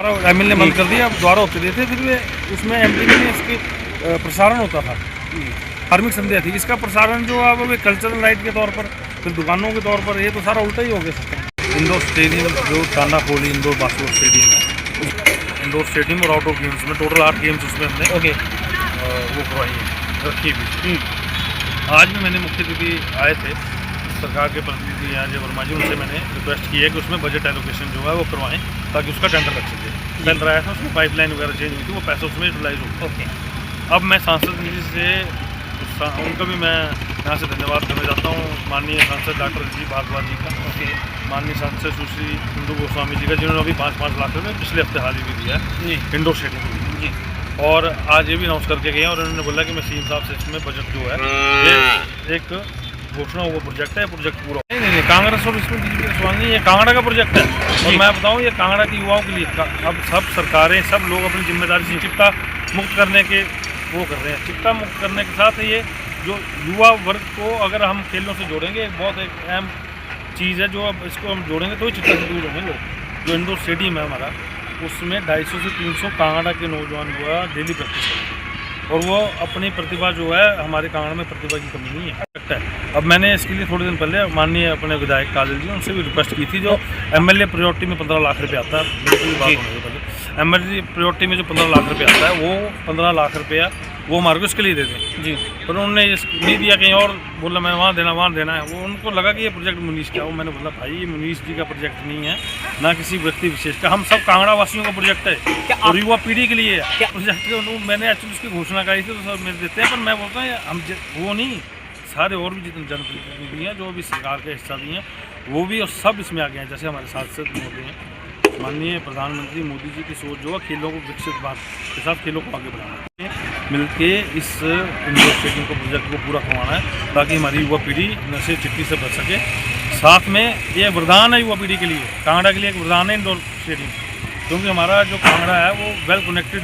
MLA बंद कर दिया, अब दोबारा होते देते, फिर वे उसमें एमपी में इसके प्रसारण होता था, धार्मिक संध्या थी। इसका प्रसारण जो अब वे कल्चरल राइट के तौर पर, फिर दुकानों के तौर पर, ये तो सारा उल्टा ही हो गया सकता। इंडोर स्टेडियम जो ताना कोली इंडोर बास्केटबॉल स्टेडियम है, इंडोर स्टेडियम और आउटडोर गेम्स में टोटल 8 गेम्स उसमें हमने वो करवाई है, रखी भी। आज भी मैंने मुख्य अतिथि आए थे सरकार के प्रतिनिधि यहाँ जय वर्मा जी, उनसे मैंने रिक्वेस्ट की है कि उसमें बजट एलोकेशन जो है वो करवाएं ताकि उसका टेंडर लग सके। चल रहा है था, उसमें पाइपलाइन वगैरह चेंज हुई थी, वो पैसा उसमें यूटिलाइज हो। अब मैं सांसद निधि से उनका भी मैं यहाँ से धन्यवाद करना चाहता हूँ, माननीय सांसद डॉक्टर जी भारद्वाज जी का, माननीय सांसद सुश्री इंदु गोस्वामी जी का, जिन्होंने अभी 5-5 लाख रुपये पिछले हफ्ते हाल ही भी दिया है इंडोर स्टेडियम जी। और आज ये भी अनाउंस करके गए और उन्होंने बोला कि मैं सीएम साहब से इसमें बजट जो है ये एक घोषणा हुआ प्रोजेक्ट है, प्रोजेक्ट पूरा नहीं कांग्रेस और इसमें बीजेपी का सवाल नहीं, ये कांगड़ा का प्रोजेक्ट है। और मैं बताऊँ ये कांगड़ा के युवाओं के लिए अब सब सरकारें, सब लोग अपनी जिम्मेदारी से चिट्टा मुक्त करने के वो कर रहे हैं। चिट्टा मुक्त करने के साथ ये जो युवा वर्ग को अगर हम खेलों से जोड़ेंगे, बहुत एक अहम चीज़ है जो अब इसको हम जोड़ेंगे तो ही चिट्टा से दूर होंगे लोग। जो इंडोर स्टेडियम है हमारा, उसमें 250 से 300 कांगड़ा के नौजवान जो है डेली प्रैक्टिस करेंगे और वो अपनी प्रतिभा जो है, हमारे कांगड़ा में प्रतिभा की कमी नहीं है। अब मैंने इसके लिए थोड़े दिन पहले माननीय अपने विधायक काजल जी, उनसे भी रिक्वेस्ट की थी। जो एमएलए प्रायोरिटी में 15 लाख रुपये आता है, बिल्कुल बात होने से पहले एमएलए प्रायोरिटी में जो 15 लाख रुपये आता है, वो 15 लाख रुपया वो हमारे को इसके लिए दे दें जी। पर उन्होंने नहीं दिया, कहीं और बोला मैं वहाँ देना है। वो उनको लगा कि ये प्रोजेक्ट मुनीश का। वो मैंने बोला भाई ये मुनीश जी का प्रोजेक्ट नहीं है, ना किसी व्यक्ति विशेष का, हम सब कांगड़ा वासियों का प्रोजेक्ट है और युवा पीढ़ी के लिए है प्रोजेक्ट। मैंने एक्चुअली उसकी घोषणा कराई थी तो सब मेरे देते हैं, पर मैं बोलता हूँ हम वो नहीं, सारे और भी जितने जनप्रतिनिधि हैं जो भी सरकार का हिस्सा भी हैं वो भी, और सब इसमें आ गए हैं। जैसे हमारे सांसद मोदी हैं, माननीय प्रधानमंत्री मोदी जी की सोच जो है खेलों को विकसित भारत के साथ खेलों को आगे बढ़ाना है, मिलके इस इंडोर स्टेडियम को प्रोजेक्ट को पूरा करवाना है ताकि हमारी युवा पीढ़ी नशे चिट्ठी से बच सके। साथ में ये वरदान है युवा पीढ़ी के लिए, कांगड़ा के लिए एक वरदान है इंडोर स्टेडियम, क्योंकि हमारा जो कांगड़ा है वो वेल कनेक्टेड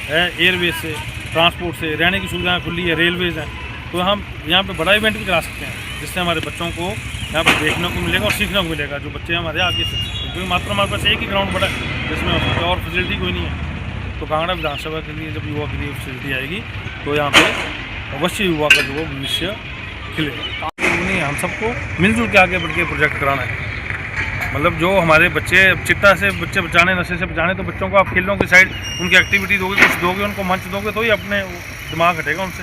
है एयरवेज से, ट्रांसपोर्ट से, रहने की सुविधाएँ खुली है, रेलवेज़ हैं, तो हम यहाँ पे बड़ा इवेंट भी करा सकते हैं जिससे हमारे बच्चों को यहाँ पर देखने को मिलेगा और सीखने को मिलेगा। जो बच्चे हमारे आगे से, क्योंकि मात्र हमारे पास एक ही ग्राउंड बड़ा है जिसमें और फैसिलिटी कोई नहीं है। तो कांगड़ा विधानसभा के लिए जब युवा के लिए फैसिलिटी आएगी तो यहाँ पे अवश्य युवा का जो भविष्य खिलेगा। नहीं, हम सबको मिलजुल के आगे बढ़ के प्रोजेक्ट कराना है। मतलब जो हमारे बच्चे चिट्टा से बच्चे बचाने, नशे से बचाने, तो बच्चों को आप खेलों की साइड उनकी एक्टिविटी दोगे, कुछ दोगे, उनको मंच दोगे तो ही अपने दिमाग हटेगा उनसे।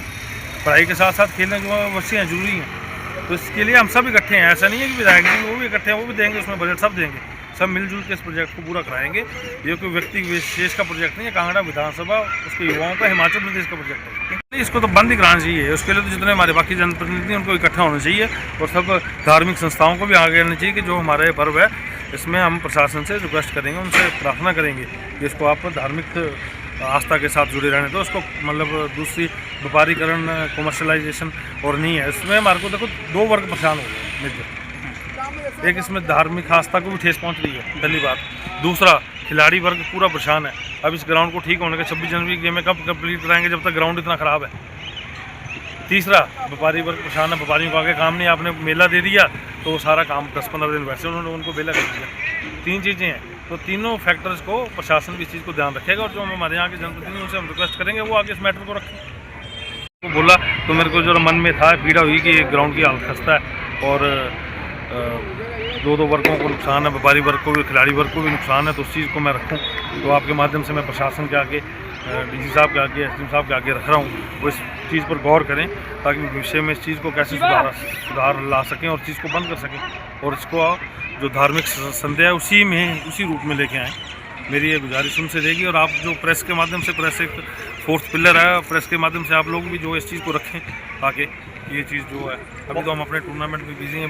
पढ़ाई के साथ साथ खेलने जो अवश्य हैं, जरूरी हैं। तो इसके लिए हम सब इकट्ठे हैं, ऐसा नहीं है कि विधायक जी वो भी इकट्ठे हैं, वो भी देंगे उसमें बजट, सब देंगे, सब मिलजुल के इस प्रोजेक्ट को पूरा कराएंगे। ये कोई व्यक्ति विशेष का प्रोजेक्ट नहीं है, कांगड़ा विधानसभा उसके युवाओं का, हिमाचल प्रदेश का प्रोजेक्ट है। इसको तो बंद ही कराना चाहिए, उसके लिए तो जितने हमारे बाकी जनप्रतिनिधि उनको इकट्ठा होना चाहिए और सब धार्मिक संस्थाओं को भी आगे आना चाहिए कि जो हमारा ये पर्व है इसमें हम प्रशासन से रिक्वेस्ट करेंगे, उनसे प्रार्थना करेंगे कि इसको आप धार्मिक आस्था के साथ जुड़े रहने तो, उसको मतलब दूसरी व्यापारीकरण, कमर्शलाइजेशन और नहीं है इसमें। हमारे को देखो 2 वर्ग परेशान हो गए मेजर, एक इसमें धार्मिक आस्था को भी ठेस पहुंच रही है, पहली बात। दूसरा, खिलाड़ी वर्ग पूरा परेशान है। अब इस ग्राउंड को ठीक होने के 26 जनवरी की गेमें कब कंप्लीट कराएंगे जब तक ग्राउंड इतना ख़राब है। तीसरा, व्यापारी वर्ग परेशान है, व्यापारियों को आगे काम नहीं, आपने मेला दे दिया तो सारा काम 10-15 दिन वैसे उन्होंने उनको बेला कर दिया। 3 चीज़ें हैं, तो तीनों फैक्टर्स को प्रशासन भी इस चीज़ को ध्यान रखेगा और जो हमारे यहाँ के जनप्रतिनिधि उनसे हम रिक्वेस्ट करेंगे वो आगे इस मैटर को रखें। तो बोला तो मेरे को जो मन में था, पीड़ा हुई कि ग्राउंड की हालत खस्ता है और 2 वर्गों को नुकसान है, व्यापारी वर्ग को भी, खिलाड़ी वर्ग को भी नुकसान है, तो उस चीज़ को मैं रखूँ। तो आपके माध्यम से मैं प्रशासन के आगे, डीसी साहब के आगे, एसडीएम साहब के आगे रख रहा हूँ, वो इस चीज़ पर गौर करें ताकि भविष्य में इस चीज़ को कैसे सुधार ला सकें और चीज़ को बंद कर सकें और इसको जो धार्मिक संध्या है उसी रूप में लेके आएँ। मेरी ये गुजारिश उनसे रहेगी और आप जो प्रेस के माध्यम से, प्रेस एक 4th पिलर है, प्रेस के माध्यम से आप लोग भी जो इस चीज़ को रखें ताकि ये चीज़ जो है, अभी तो हम अपने टूर्नामेंट में बिजी हैं।